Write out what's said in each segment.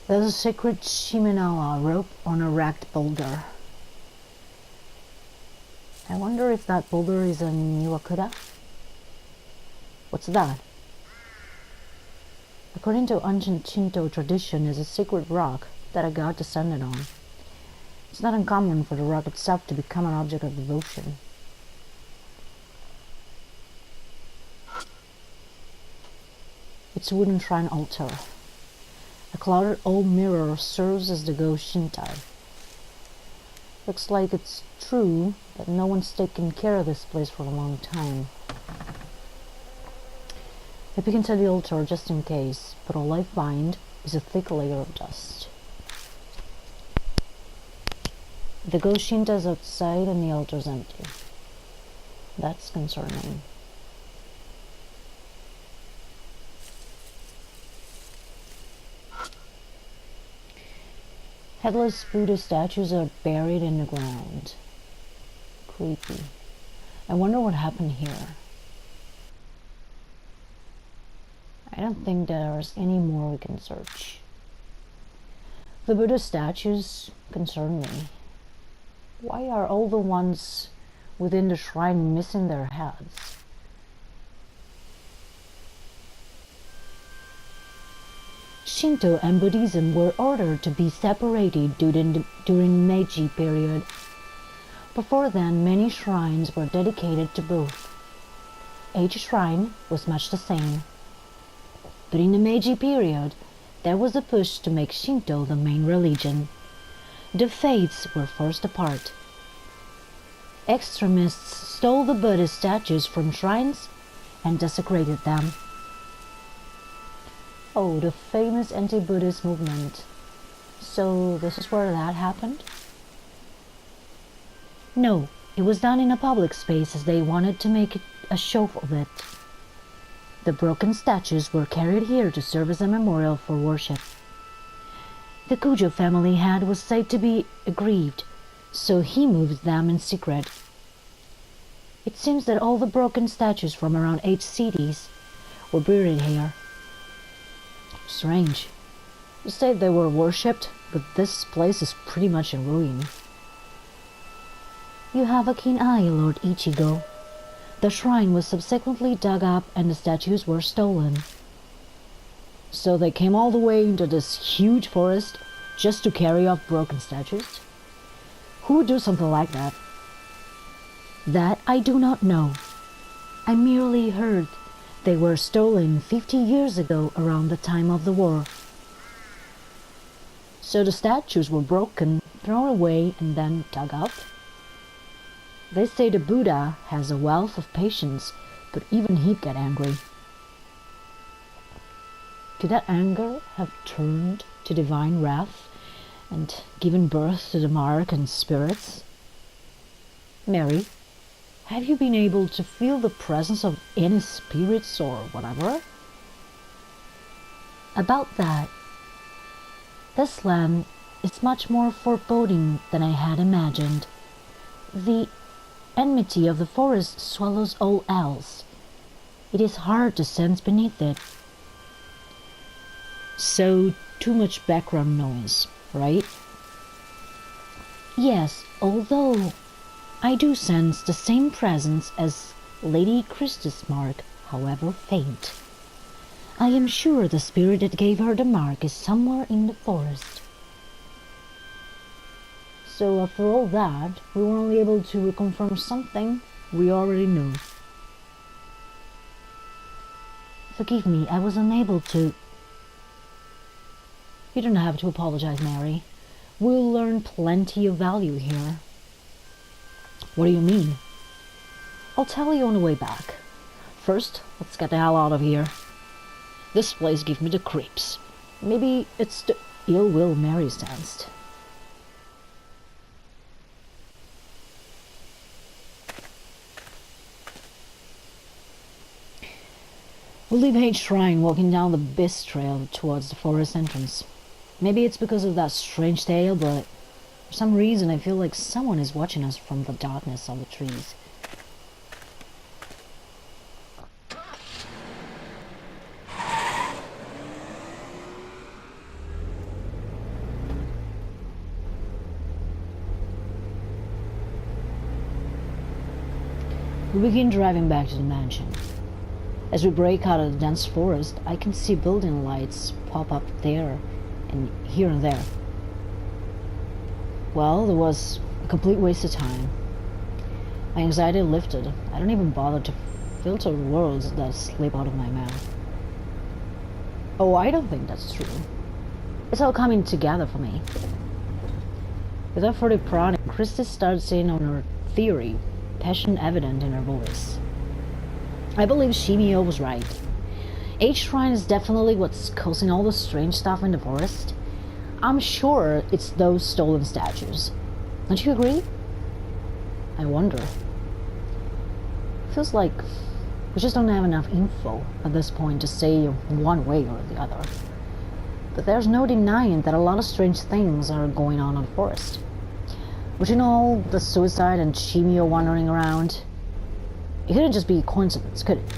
There's a sacred Shimenawa rope on a wrecked boulder. I wonder if that boulder is a Niwakura? What's that? According to ancient Shinto tradition, is a sacred rock that a god descended on. It's not uncommon for the rock itself to become an object of devotion. It's a wooden shrine altar. A cluttered old mirror serves as the go Shintai. Looks like it's true that no one's taken care of this place for a long time. I peek into the altar just in case, but all I find is a thick layer of dust. The go Shintai is outside and the altar's empty. That's concerning. Headless Buddha statues are buried in the ground. Creepy. I wonder what happened here. I don't think there's any more we can search. The Buddha statues concern me. Why are all the ones within the shrine missing their heads? Shinto and Buddhism were ordered to be separated during Meiji period. Before then, many shrines were dedicated to both. Each shrine was much the same. But in the Meiji period, there was a push to make Shinto the main religion. The faiths were forced apart. Extremists stole the Buddhist statues from shrines and desecrated them. Oh, the famous anti-Buddhist movement. So this is where that happened? No, it was done in a public space as they wanted to make a show of it. The broken statues were carried here to serve as a memorial for worship. The Kujo family head was said to be aggrieved, so he moved them in secret. It seems that all the broken statues from around 8 cities were buried here. Strange. You say they were worshipped, but this place is pretty much in ruin. You have a keen eye, Lord Ichigo. The shrine was subsequently dug up and the statues were stolen. So they came all the way into this huge forest just to carry off broken statues? Who would do something like that? That I do not know. I merely heard they were stolen 50 years ago around the time of the war. So the statues were broken, thrown away, and then dug up? They say the Buddha has a wealth of patience, but even he'd get angry. Could that anger have turned to divine wrath and given birth to the mark and spirits? Mary, have you been able to feel the presence of any spirits or whatever? About that, this land is much more foreboding than I had imagined. The enmity of the forest swallows all else. It is hard to sense beneath it. So, too much background noise, right? Yes, although I do sense the same presence as Lady Christa's mark, however faint. I am sure the spirit that gave her the mark is somewhere in the forest. So after all that, we were only able to confirm something we already knew. Forgive me, I was unable to... You don't have to apologize, Mary. We'll learn plenty of value here. What do you mean? I'll tell you on the way back. First, let's get the hell out of here. This place gives me the creeps. Maybe it's the ill will Mary sensed. We leave H Shrine walking down the Bis Trail towards the forest entrance. Maybe it's because of that strange tale, but for some reason I feel like someone is watching us from the darkness of the trees. We begin driving back to the mansion. As we break out of the dense forest, I can see building lights pop up there and here and there. Well, it was a complete waste of time. My anxiety lifted. I don't even bother to filter words that slip out of my mouth. Oh, I don't think that's true. It's all coming together for me. Without further prodding, Christy starts in on her theory, passion evident in her voice. I believe Shimio was right. H-Shrine is definitely what's causing all the strange stuff in the forest. I'm sure it's those stolen statues. Don't you agree? I wonder. Feels like we just don't have enough info at this point to say one way or the other. But there's no denying that a lot of strange things are going on in the forest. Between all the suicide and Shimio wandering around, it couldn't just be a coincidence, could it?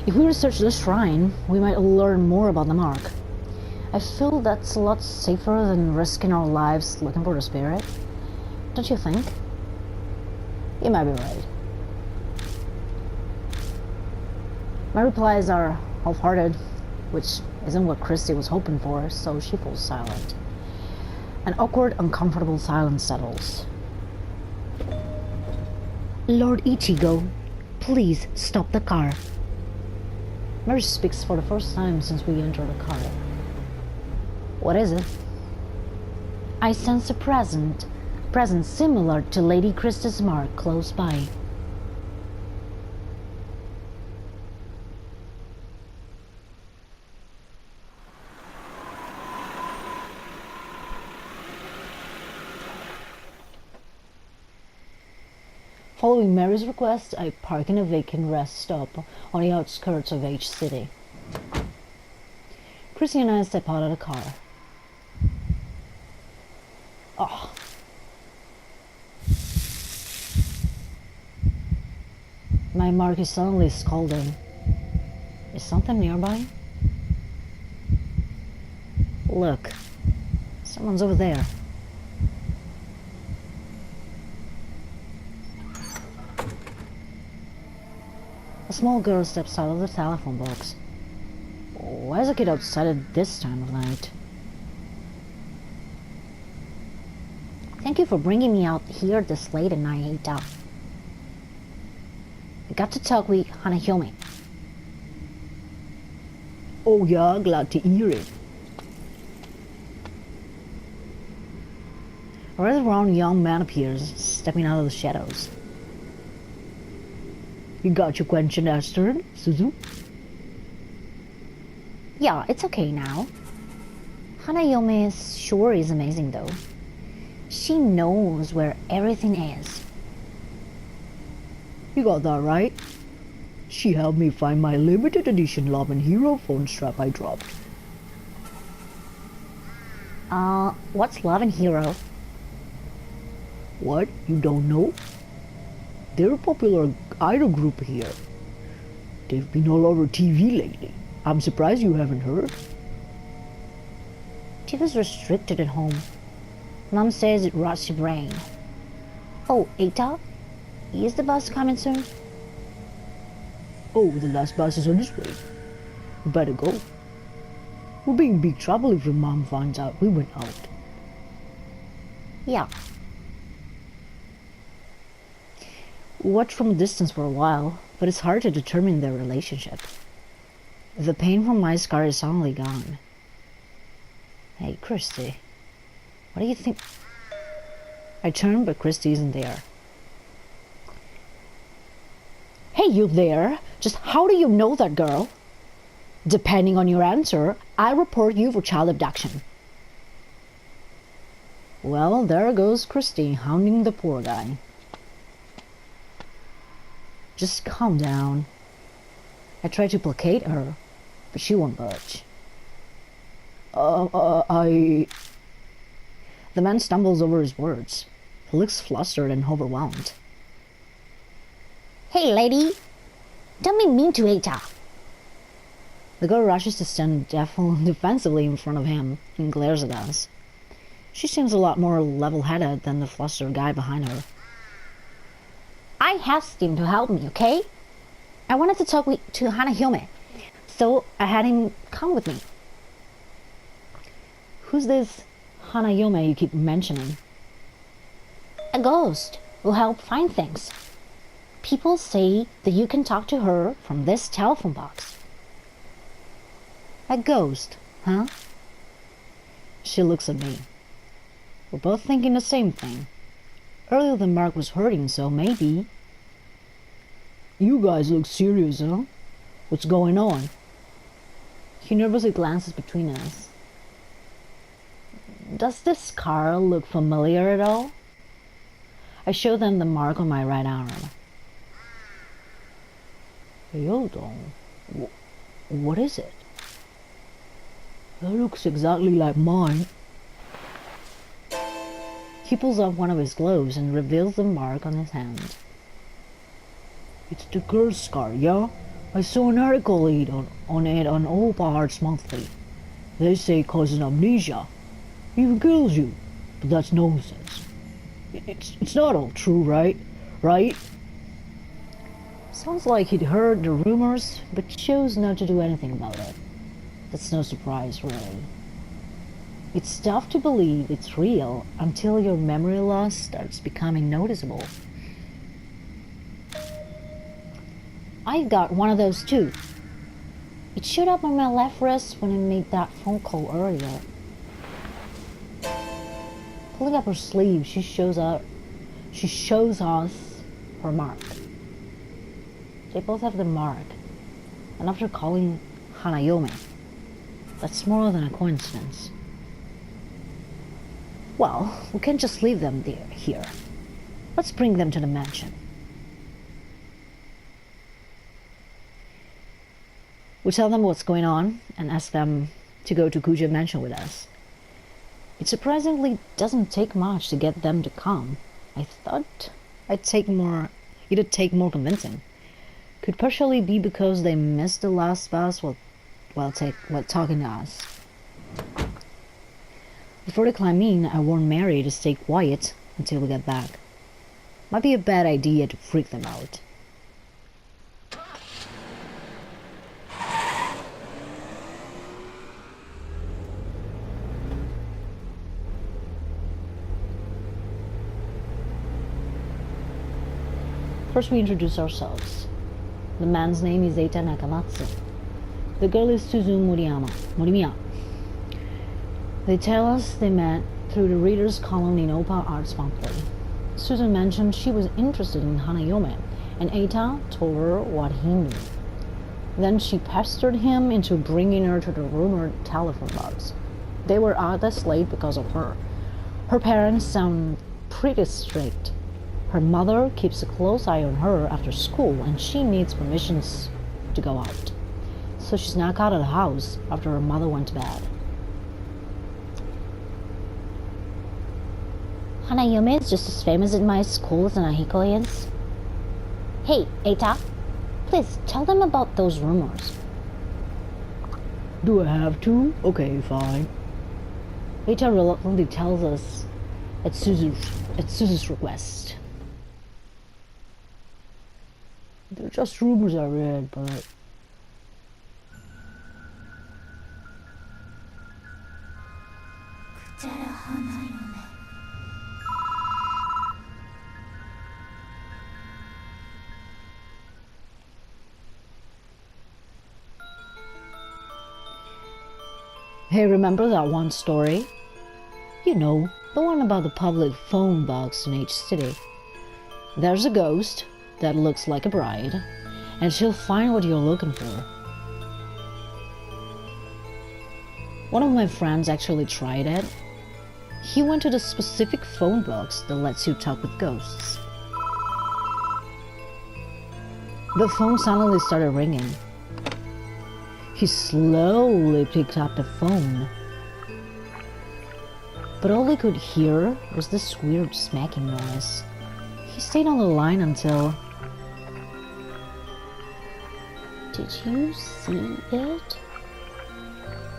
If we research the shrine, we might learn more about the mark. I feel that's a lot safer than risking our lives looking for the spirit. Don't you think? You might be right. My replies are half-hearted, which isn't what Christy was hoping for, so she falls silent. An awkward, uncomfortable silence settles. Lord Ichigo, please stop the car. Mary speaks for the first time since we entered the car. What is it? I sense a presence similar to Lady Christa's mark close by. Following Mary's request, I park in a vacant rest stop on the outskirts of H City. Chrissy and I step out of the car. Oh. My mark is suddenly scalding. Is something nearby? Look, someone's over there. A small girl steps out of the telephone box. Why is a kid outside at this time of night? Thank you for bringing me out here this late at night, Eita. I got to talk with Hanahime. Oh yeah, glad to hear it. A rather round young man appears, stepping out of the shadows. You got your question answered, Suzu? Yeah, it's okay now. Hanayome sure is amazing though. She knows where everything is. You got that right. She helped me find my limited edition Love and Hero phone strap I dropped. What's Love and Hero? What? You don't know? They're a popular idol group here. They've been all over TV lately. I'm surprised you haven't heard. TV's restricted at home. Mom says it rots your brain. Oh, Eita? Is the bus coming soon? Oh, the last bus is on its way. We better go. We'll be in big trouble if your mom finds out we went out. Yeah. We watched from a distance for a while, but it's hard to determine their relationship. The pain from my scar is suddenly gone. Hey, Christy. What do you think? I turn, but Christy isn't there. Hey, you there! Just how do you know that girl? Depending on your answer, I report you for child abduction. Well, there goes Christy hounding the poor guy. Just calm down. I tried to placate her, but she won't budge. The man stumbles over his words. He looks flustered and overwhelmed. Hey, lady! Don't be mean to Eita! The girl rushes to stand defensively in front of him and glares at us. She seems a lot more level-headed than the flustered guy behind her. I asked him to help me, okay? I wanted to talk to Hanayome, so I had him come with me. Who's this Hanayome you keep mentioning? A ghost who help find things. People say that you can talk to her from this telephone box. A ghost, huh? She looks at me. We're both thinking the same thing. Earlier the Mark was hurting, so maybe... You guys look serious, huh? What's going on? He nervously glances between us. Does this scar look familiar at all? I show them the mark on my right arm. Hey, hold on. What is it? That looks exactly like mine. He pulls off one of his gloves and reveals the mark on his hand. It's the curse scar, yeah? I saw an article on it on All Parts Monthly. They say it causes amnesia. Even kills you. But that's nonsense. It's not all true, right? Right? Sounds like he'd heard the rumors, but chose not to do anything about it. That's no surprise, really. It's tough to believe it's real until your memory loss starts becoming noticeable. I've got one of those too. It showed up on my left wrist when I made that phone call earlier. Pulling up her sleeve, she shows us her mark. They both have the mark, and after calling Hanayome, that's more than a coincidence. Well, we can't just leave them here. Let's bring them to the mansion. We tell them what's going on and ask them to go to Kuja Mansion with us. It surprisingly doesn't take much to get them to come. I thought it'd take more convincing. Could partially be because they missed the last bus while talking to us. Before they climb in, I warned Mary to stay quiet until we get back. Might be a bad idea to freak them out. First we introduce ourselves. The man's name is Eita Nakamatsu. The girl is Suzu Morimiya. They tell us they met through the readers column in Opa Arts Monthly. Susan mentioned she was interested in Hanayome, and Eita told her what he knew. Then she pestered him into bringing her to the rumored telephone box. They were out this late because of her. Her parents sound pretty strict. Her mother keeps a close eye on her after school, and she needs permissions to go out. So she's knocked out of the house after her mother went to bed. Hanayome is just as famous in my school as Nahiko is. Hey, Eita, please tell them about those rumors. Do I have to? Okay, fine. Eita reluctantly tells us at Suzu's request. They're just rumors I read, but... Hey, remember that one story? You know, the one about the public phone box in each city. There's a ghost that looks like a bride, and she'll find what you're looking for. One of my friends actually tried it. He went to the specific phone box that lets you talk with ghosts. The phone suddenly started ringing. He slowly picked up the phone, but all he could hear was this weird smacking noise. He stayed on the line until... Did you see it?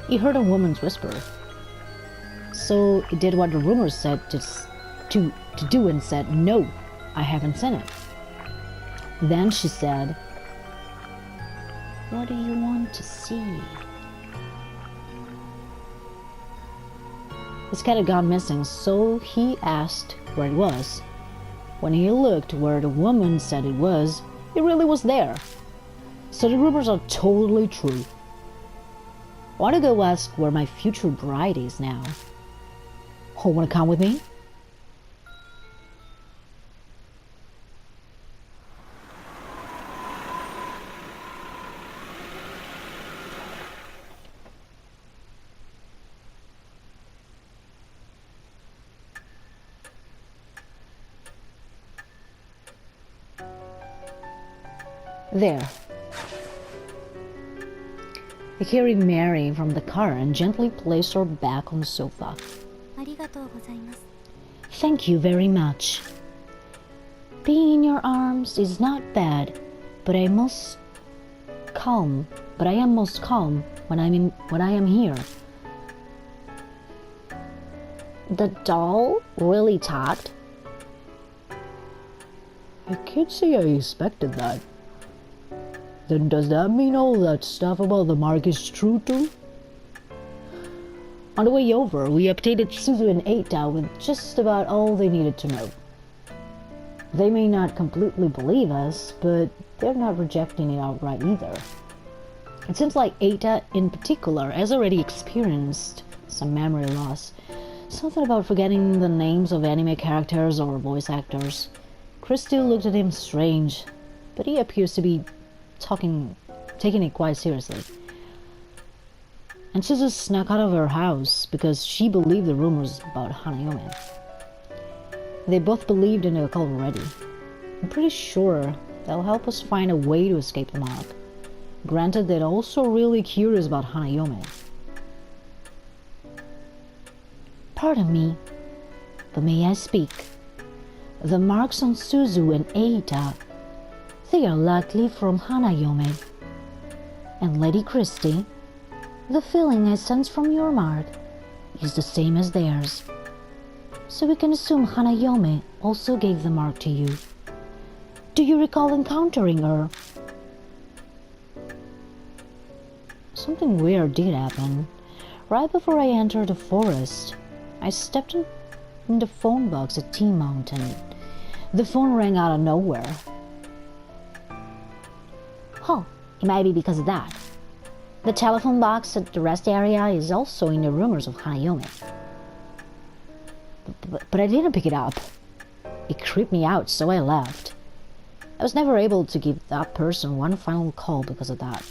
He heard a woman's whisper. So he did what the rumors said to do and said, no, I haven't seen it. Then she said, "What do you want to see?" His cat had gone missing, so he asked where it was. When he looked where the woman said it really was there. So the rumors are totally true. I want to go ask where my future bride is now. Oh, want to come with me? There. He carried Mary from the car and gently placed her back on the sofa. Thank you very much. Being in your arms is not bad, but I am most calm when I am here. The doll really talked? I can't say I expected that. Then does that mean all that stuff about the mark is true too? On the way over, we updated Suzu and Eita with just about all they needed to know. They may not completely believe us, but they're not rejecting it outright either. It seems like Eita in particular has already experienced some memory loss. Something about forgetting the names of anime characters or voice actors. Christy looked at him strange, but he appears to be taking it quite seriously. And Suzu snuck out of her house because she believed the rumors about Hanayome. They both believed in the occult already. I'm pretty sure they'll help us find a way to escape the mark. Granted, they're also really curious about Hanayome. Pardon me, but may I speak? The marks on Suzu and Eita, they are likely from Hanayome. And Lady Christie, the feeling I sense from your mark is the same as theirs. So we can assume Hanayome also gave the mark to you. Do you recall encountering her? Something weird did happen. Right before I entered the forest, I stepped in the phone box at Tea Mountain. The phone rang out of nowhere. Oh, it might be because of that. The telephone box at the rest area is also in the rumors of Hanayome. But I didn't pick it up. It creeped me out, so I left. I was never able to give that person one final call because of that.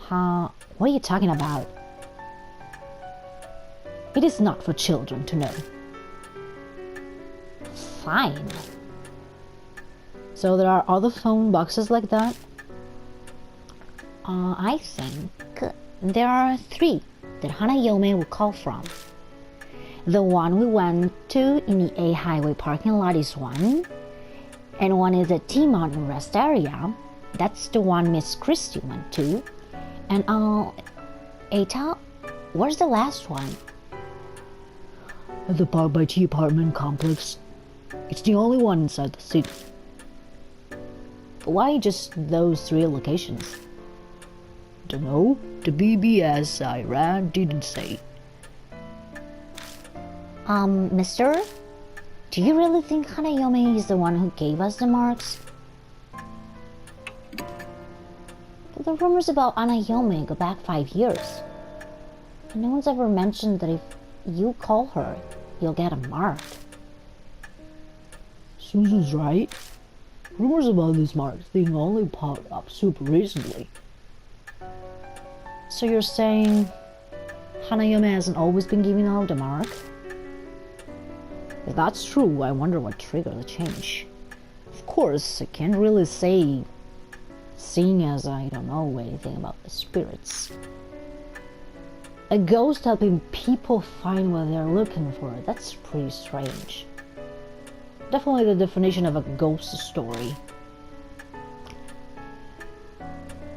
What are you talking about? It is not for children to know. Fine. So there are other phone boxes like that? I think there are 3 that Hanayome will call from. The one we went to in the A Highway parking lot is one, and one is at Tea Mountain Rest area. That's the one Miss Christie went to. And Eita, where's the last one? At the Park by Tea apartment complex. It's the only one inside the city. Why just those 3 locations? Dunno, the BBS I ran didn't say. Mister? Do you really think Hanayome is the one who gave us the marks? But the rumors about Hanayome go back 5 years. And no one's ever mentioned that if you call her, you'll get a mark. Suzu's right. Rumors about this mark thing only popped up super recently. So you're saying Hanayome hasn't always been giving out the mark? If that's true, I wonder what triggered the change. Of course, I can't really say, seeing as I don't know anything about the spirits. A ghost helping people find what they're looking for, that's pretty strange. Definitely the definition of a ghost story.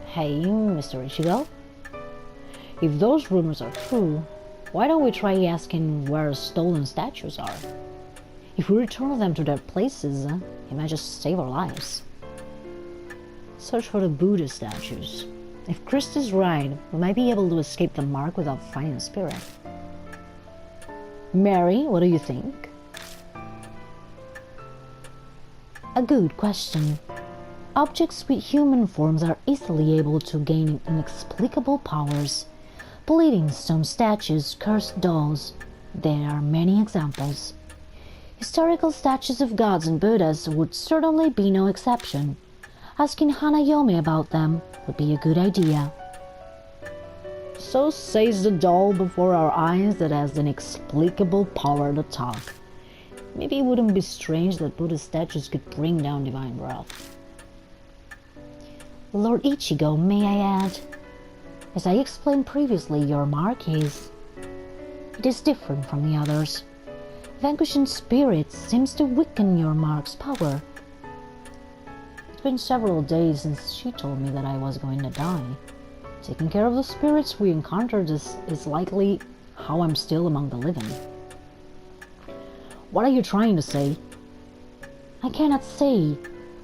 Hey, Mr. Ichigo? If those rumors are true, why don't we try asking where stolen statues are? If we return them to their places, it might just save our lives. Search for the Buddha statues. If Christ is right, we might be able to escape the mark without finding the spirit. Mary, what do you think? A good question. Objects with human forms are easily able to gain inexplicable powers. Bleeding stone statues, cursed dolls. There are many examples. Historical statues of gods and Buddhas would certainly be no exception. Asking Hanayome about them would be a good idea. So says the doll before our eyes that has an inexplicable power to talk. Maybe it wouldn't be strange that Buddha statues could bring down divine wrath. Lord Ichigo, may I add? As I explained previously, your mark is... It is different from the others. Vanquishing spirits seems to weaken your mark's power. It's been several days since she told me that I was going to die. Taking care of the spirits we encountered is likely how I'm still among the living. What are you trying to say? I cannot say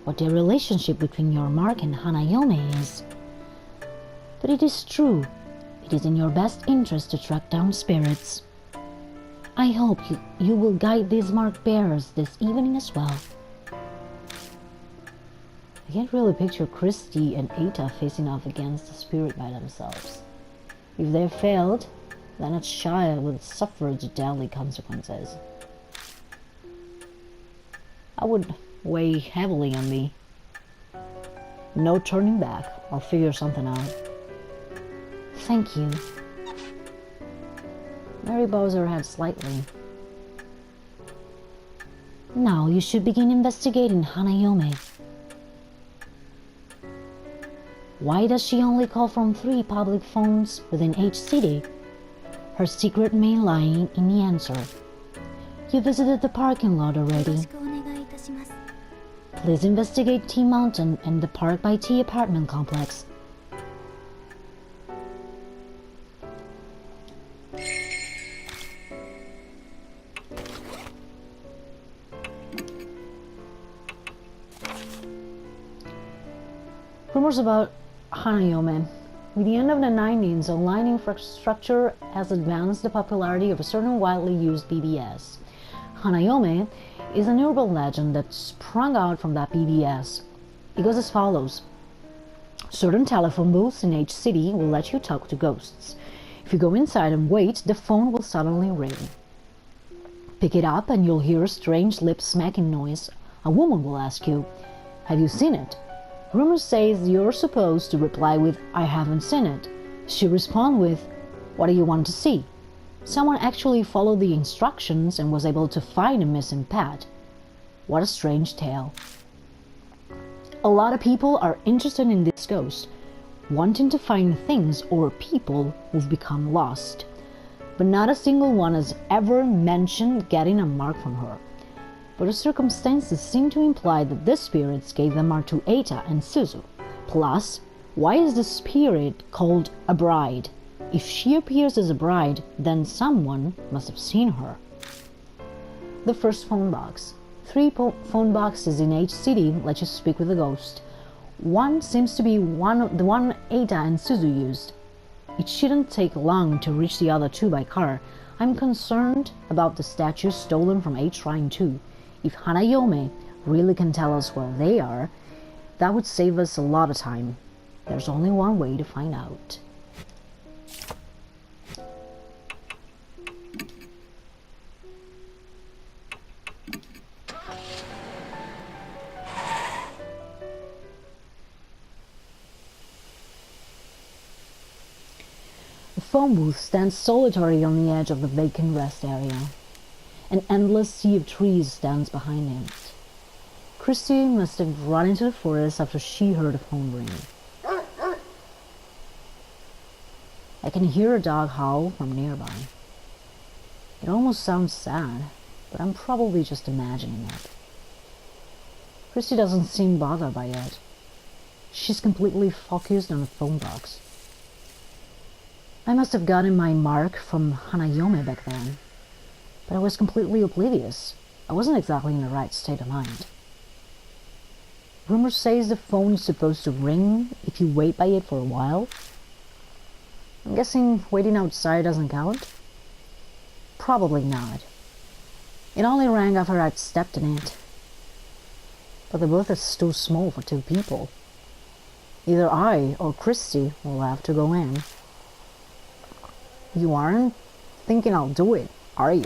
what the relationship between your mark and Hanayome is. But it is true. It is in your best interest to track down spirits. I hope you will guide these mark bearers this evening as well. I can't really picture Christy and Eita facing off against the spirit by themselves. If they failed, then that child would suffer the deadly consequences. That would weigh heavily on me. No turning back. I'll figure something out. Thank you. Mary bows her head slightly. Now you should begin investigating Hanayome. Why does she only call from 3 public phones within each city? Her secret may lie in the answer. You visited the parking lot already. Please investigate T Mountain and the Park by T apartment complex. Rumors about Hanayome. With the end of the 90s, online infrastructure has advanced the popularity of a certain widely used BBS. Hanayome is an urban legend that sprung out from that BBS. It goes as follows. Certain telephone booths in each city will let you talk to ghosts. If you go inside and wait, the phone will suddenly ring. Pick it up and you'll hear a strange lip-smacking noise. A woman will ask you, "Have you seen it?" Rumors says you're supposed to reply with, "I haven't seen it." She responds with, "What do you want to see?" Someone actually followed the instructions and was able to find a missing pet. What a strange tale. A lot of people are interested in this ghost, wanting to find things or people who've become lost. But not a single one has ever mentioned getting a mark from her. But the circumstances seem to imply that the spirits gave the mark to Eita and Suzu. Plus, why is the spirit called a bride? If she appears as a bride, then someone must have seen her. The first phone box. 3 phone boxes in each city let you speak with a ghost. One seems to be the one Eita and Suzu used. It shouldn't take long to reach the other 2 by car. I'm concerned about the statues stolen from H Shrine 2. If Hanayome really can tell us where they are, that would save us a lot of time. There's only one way to find out. The phone booth stands solitary on the edge of the vacant rest area. An endless sea of trees stands behind it. Christy must have run into the forest after she heard the phone ring. I can hear a dog howl from nearby. It almost sounds sad, but I'm probably just imagining it. Christy doesn't seem bothered by it. She's completely focused on the phone box. I must have gotten my mark from Hanayome back then, but I was completely oblivious. I wasn't exactly in the right state of mind. Rumor says the phone is supposed to ring if you wait by it for a while. I'm guessing waiting outside doesn't count? Probably not. It only rang after I'd stepped in it. But the booth is too small for 2 people. Either I or Christy will have to go in. You aren't thinking I'll do it, are you?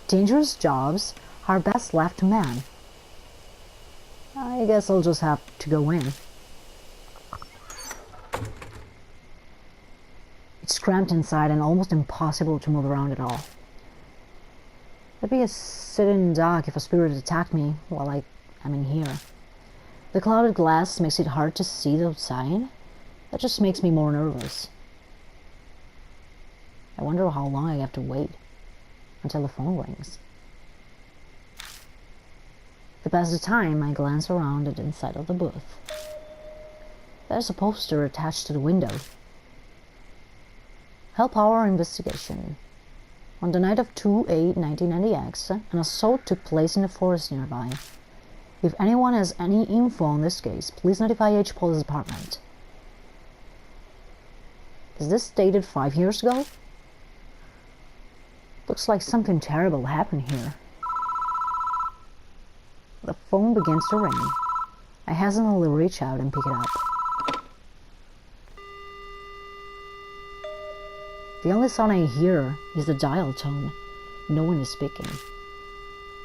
Dangerous jobs are best left to man. I guess I'll just have to go in. It's cramped inside and almost impossible to move around at all. It'd be a sitting duck if a spirit attacked me while I'm in here. The clouded glass makes it hard to see the outside. That just makes me more nervous. I wonder how long I have to wait until the phone rings. To pass the time, I glance around at the inside of the booth. There's a poster attached to the window. Help our investigation. On the night of 2/8/1990X, an assault took place in the forest nearby. If anyone has any info on this case, please notify H Police Department. Is this dated 5 years ago? Looks like something terrible happened here. The phone begins to ring. I hesitantly reach out and pick it up. The only sound I hear is the dial tone. No one is speaking.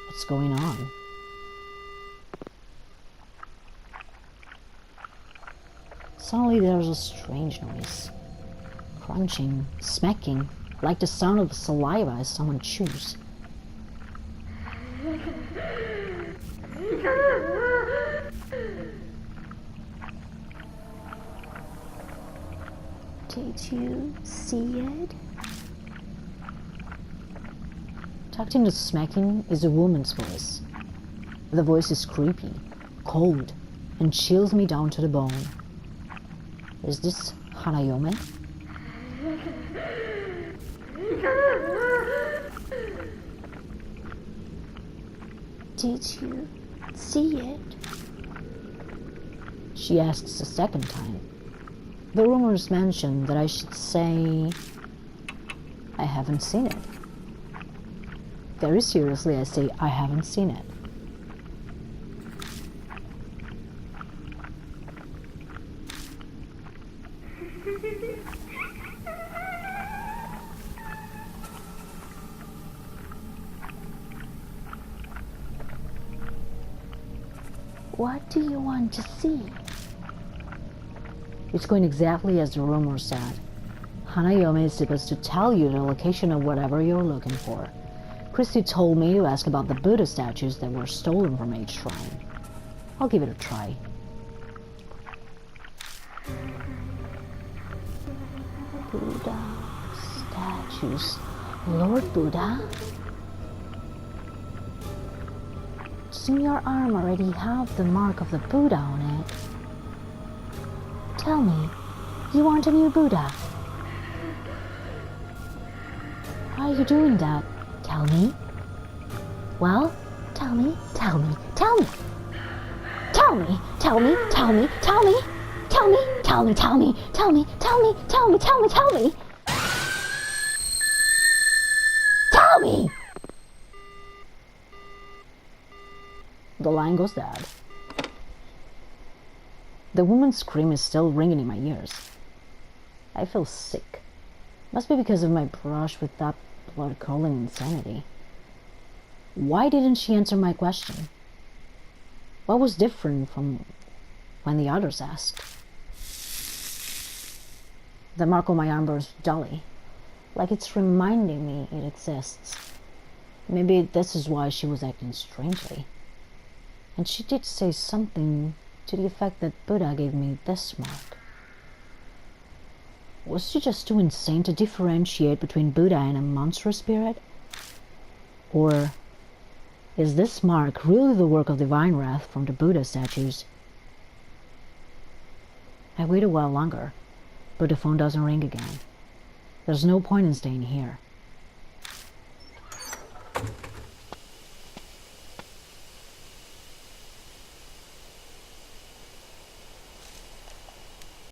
What's going on? Suddenly there's a strange noise. Crunching, smacking, like the sound of saliva as someone chews. Did you see it? Tucked in the smacking is a woman's voice. The voice is creepy, cold, and chills me down to the bone. Is this Hanayome? Did you see it? She asks a second time. The rumors mention that I should say I haven't seen it. Very seriously, I say I haven't seen it. What do you want to see? It's going exactly as the rumor said. Hanayome is supposed to tell you the location of whatever you're looking for. Christy told me to ask about the Buddha statues that were stolen from H Shrine. I'll give it a try. Buddha statues. Lord Buddha? Doesn't your arm already have the mark of the Buddha on it? Tell me, you want a new Buddha? Why are you doing that? Tell me. Well, tell me, tell me, tell me. Tell me, tell me, tell me, tell me. Tell me, tell me, tell me, tell me, tell me, tell me, tell me, tell me. Tell me! The line goes dead. The woman's scream is still ringing in my ears. I feel sick. Must be because of my brush with that blood-curdling insanity. Why didn't she answer my question? What was different from when the others asked? The mark on my arm burns dully, like it's reminding me it exists. Maybe this is why she was acting strangely. And she did say something to the effect that Buddha gave me this mark. Was she just too insane to differentiate between Buddha and a monstrous spirit? Or is this mark really the work of divine wrath from the Buddha statues? I wait a while longer, but the phone doesn't ring again. There's no point in staying here.